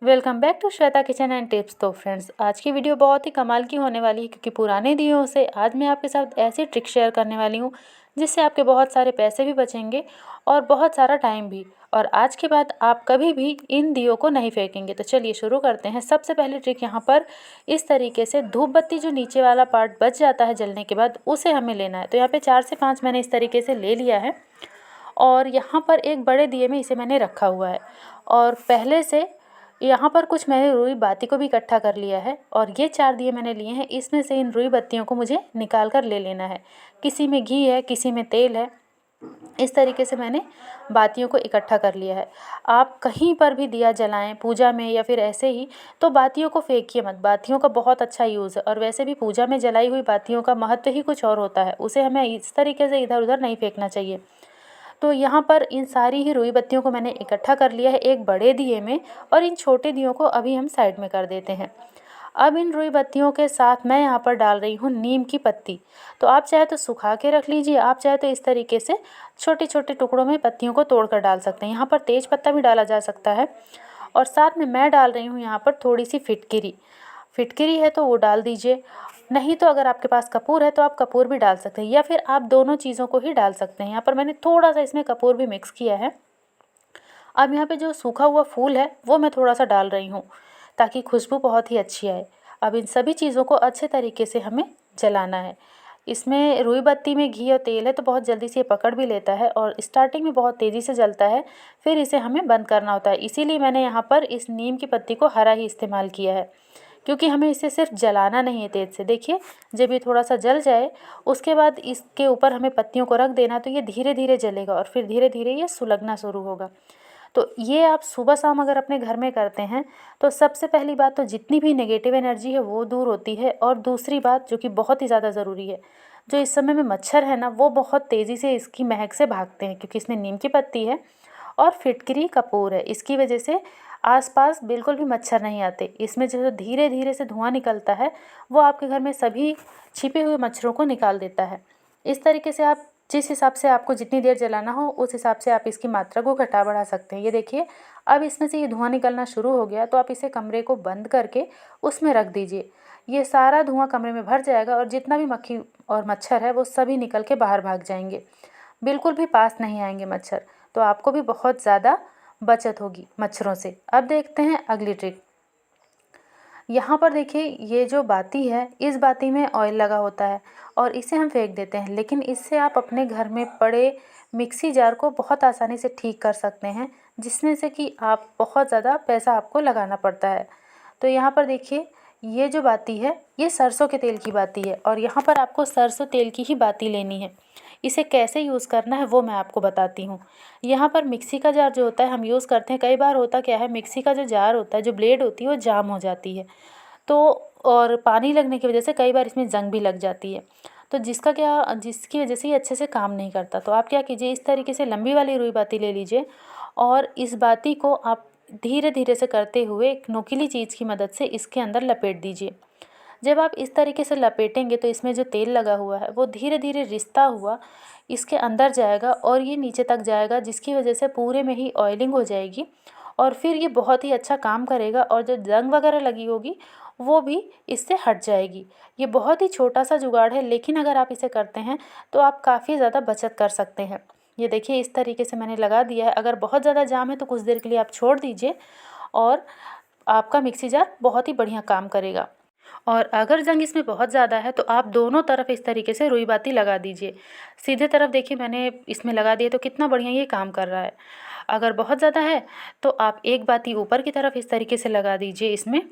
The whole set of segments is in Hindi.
Welcome back to Shweta kitchen and tips. तो फ्रेंड्स, आज की वीडियो बहुत ही कमाल की होने वाली है क्योंकि पुराने दियों से आज मैं आपके साथ ऐसी ट्रिक शेयर करने वाली हूँ जिससे आपके बहुत सारे पैसे भी बचेंगे और बहुत सारा टाइम भी। और आज के बाद आप कभी भी इन दियों को नहीं फेंकेंगे। तो चलिए शुरू करते हैं। सबसे पहली ट्रिक यहाँ पर इस तरीके से धूप बत्ती जो नीचे वाला पार्ट बच जाता है जलने के बाद उसे हमें लेना है। तो यहाँ पर 4 से 5 मैंने इस तरीके से ले लिया है और यहाँ पर एक बड़े दिए में इसे मैंने रखा हुआ है। और पहले से यहाँ पर कुछ मैंने रुई बाती को भी इकट्ठा कर लिया है और ये 4 दिए मैंने लिए हैं। इसमें से इन रुई बत्तियों को मुझे निकाल कर ले लेना है। किसी में घी है, किसी में तेल है। इस तरीके से मैंने बातियों को इकट्ठा कर लिया है। आप कहीं पर भी दिया जलाएं, पूजा में या फिर ऐसे ही, तो बातियों को फेंकिए मत। बातियों का बहुत अच्छा यूज़ है और वैसे भी पूजा में जलाई हुई बातियों का महत्व ही कुछ और होता है। उसे हमें इस तरीके से इधर उधर नहीं फेंकना चाहिए। तो यहाँ पर इन सारी ही रुई बत्तियों को मैंने इकट्ठा कर लिया है एक बड़े दिए में और इन छोटे दियों को अभी हम साइड में कर देते हैं। अब इन रुई बत्तियों के साथ मैं यहाँ पर डाल रही हूँ नीम की पत्ती। तो आप चाहे तो सुखा के रख लीजिए, आप चाहे तो इस तरीके से छोटे छोटे टुकड़ों में पत्तियों को तोड़ कर डाल सकते हैं। यहाँ पर तेज पत्ता भी डाला जा सकता है। और साथ में मैं डाल रही हूँ यहाँ पर थोड़ी सी फिटकिरी। फिटकिरी है तो वो डाल दीजिए, नहीं तो अगर आपके पास कपूर है तो आप कपूर भी डाल सकते हैं या फिर आप दोनों चीज़ों को ही डाल सकते हैं। यहाँ पर मैंने थोड़ा सा इसमें कपूर भी मिक्स किया है। अब यहाँ पे जो सूखा हुआ फूल है वो मैं थोड़ा सा डाल रही हूँ ताकि खुशबू बहुत ही अच्छी आए। अब इन सभी चीज़ों को अच्छे तरीके से हमें जलाना है। इसमें रुई बत्ती में घी और तेल है तो बहुत जल्दी से ये पकड़ भी लेता है और स्टार्टिंग में बहुत तेज़ी से जलता है, फिर इसे हमें बंद करना होता है। इसीलिए मैंने यहाँ पर इस नीम की पत्ती को हरा ही इस्तेमाल किया है क्योंकि हमें इसे सिर्फ जलाना नहीं है तेज से। देखिए, जब ये थोड़ा सा जल जाए उसके बाद इसके ऊपर हमें पत्तियों को रख देना, तो ये धीरे धीरे जलेगा और फिर धीरे धीरे ये सुलगना शुरू होगा। तो ये आप सुबह शाम अगर अपने घर में करते हैं तो सबसे पहली बात तो जितनी भी नेगेटिव एनर्जी है वो दूर होती है। और दूसरी बात जो कि बहुत ही ज़्यादा ज़रूरी है, जो इस समय में मच्छर है ना, वो बहुत तेज़ी से इसकी महक से भागते हैं क्योंकि इसमें नीम की पत्ती है और फिटकरी कपूर है। इसकी वजह से आसपास बिल्कुल भी मच्छर नहीं आते। इसमें जो धीरे धीरे से धुआं निकलता है वो आपके घर में सभी छिपे हुए मच्छरों को निकाल देता है। इस तरीके से आप जिस हिसाब से आपको जितनी देर जलाना हो उस हिसाब से आप इसकी मात्रा को घटा बढ़ा सकते हैं। ये देखिए, अब इसमें से ये धुआं निकलना शुरू हो गया तो आप इसे कमरे को बंद करके उसमें रख दीजिए। ये सारा धुआं कमरे में भर जाएगा और जितना भी मक्खी और मच्छर है वो सभी निकल के बाहर भाग जाएंगे। बिल्कुल भी पास नहीं आएंगे मच्छर। तो आपको भी बहुत ज़्यादा बचत होगी मच्छरों से। अब देखते हैं अगली ट्रिक। यहाँ पर देखिए, ये जो बाती है इस बाती में ऑयल लगा होता है और इसे हम फेंक देते हैं, लेकिन इससे आप अपने घर में पड़े मिक्सी जार को बहुत आसानी से ठीक कर सकते हैं, जिसमें से कि आप बहुत ज़्यादा पैसा आपको लगाना पड़ता है। तो यहाँ पर देखिए, ये जो बाती है ये सरसों के तेल की बाती है और यहाँ पर आपको सरसों तेल की ही बाती लेनी है। इसे कैसे यूज़ करना है वो मैं आपको बताती हूँ। यहाँ पर मिक्सी का जार जो होता है हम यूज़ करते हैं। कई बार होता क्या है, मिक्सी का जो जार होता है, जो ब्लेड होती है वो जाम हो जाती है। तो और पानी लगने की वजह से कई बार इसमें ज़ंग भी लग जाती है। तो जिसकी वजह से ये अच्छे से काम नहीं करता। तो आप क्या कीजिए, इस तरीके से लंबी वाली रुई बाती ले लीजिए और इस बाती को आप धीरे धीरे से करते हुए एक नोकीली चीज़ की मदद से इसके अंदर लपेट दीजिए। जब आप इस तरीके से लपेटेंगे तो इसमें जो तेल लगा हुआ है वो धीरे धीरे रिसता हुआ इसके अंदर जाएगा और ये नीचे तक जाएगा, जिसकी वजह से पूरे में ही ऑयलिंग हो जाएगी और फिर ये बहुत ही अच्छा काम करेगा और जो जंग वगैरह लगी होगी वो भी इससे हट जाएगी। ये बहुत ही छोटा सा जुगाड़ है, लेकिन अगर आप इसे करते हैं तो आप काफ़ी ज़्यादा बचत कर सकते हैं। ये देखिए, इस तरीके से मैंने लगा दिया है। अगर बहुत ज़्यादा जाम है तो कुछ देर के लिए आप छोड़ दीजिए और आपका मिक्सी जार बहुत ही बढ़िया काम करेगा। और अगर जंग इसमें बहुत ज़्यादा है तो आप दोनों तरफ इस तरीके से रुई बाती लगा दीजिए। सीधे तरफ देखिए मैंने इसमें लगा दिया तो कितना बढ़िया ये काम कर रहा है। अगर बहुत ज़्यादा है तो आप एक बाती ऊपर की तरफ इस तरीके से लगा दीजिए इसमें,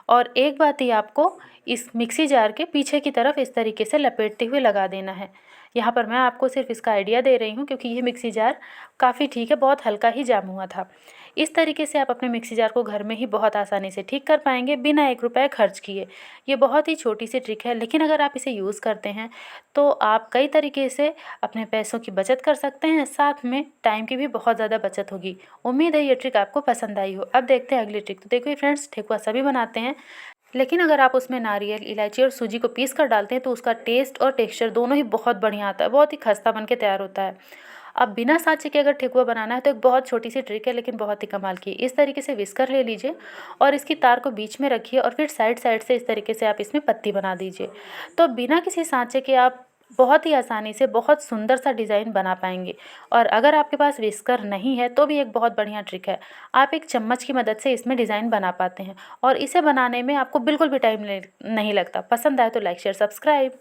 और एक बाती आपको इस मिक्सी जार के पीछे की तरफ इस तरीके से लपेटते हुए लगा देना है। यहाँ पर मैं आपको सिर्फ इसका आइडिया दे रही हूँ क्योंकि ये मिक्सी जार काफ़ी ठीक है, बहुत हल्का ही जाम हुआ था। इस तरीके से आप अपने मिक्सी जार को घर में ही बहुत आसानी से ठीक कर पाएंगे बिना 1 रुपये खर्च किए। ये बहुत ही छोटी सी ट्रिक है, लेकिन अगर आप इसे यूज़ करते हैं तो आप कई तरीके से अपने पैसों की बचत कर सकते हैं, साथ में टाइम की भी बहुत ज़्यादा बचत होगी। उम्मीद है ये ट्रिक आपको पसंद आई हो। अब देखते हैं अगली ट्रिक। तो देखो फ्रेंड्स, ठेकुआ सभी बनाते हैं, लेकिन अगर आप उसमें नारियल, इलायची और सूजी को पीस कर डालते हैं तो उसका टेस्ट और टेक्सचर दोनों ही बहुत बढ़िया आता है, बहुत ही खस्ता बन के तैयार होता है। अब बिना सांचे के अगर ठेकुआ बनाना है तो एक बहुत छोटी सी ट्रिक है, लेकिन बहुत ही कमाल की। इस तरीके से विस्कर ले लीजिए और इसकी तार को बीच में रखिए और फिर साइड साइड से इस तरीके से आप इसमें पत्ती बना दीजिए। तो बिना किसी सांचे के आप बहुत ही आसानी से बहुत सुंदर सा डिज़ाइन बना पाएंगे। और अगर आपके पास विस्कर नहीं है तो भी एक बहुत बढ़िया ट्रिक है, आप एक चम्मच की मदद से इसमें डिज़ाइन बना पाते हैं और इसे बनाने में आपको बिल्कुल भी टाइम नहीं लगता। पसंद आए तो लाइक शेयर सब्सक्राइब।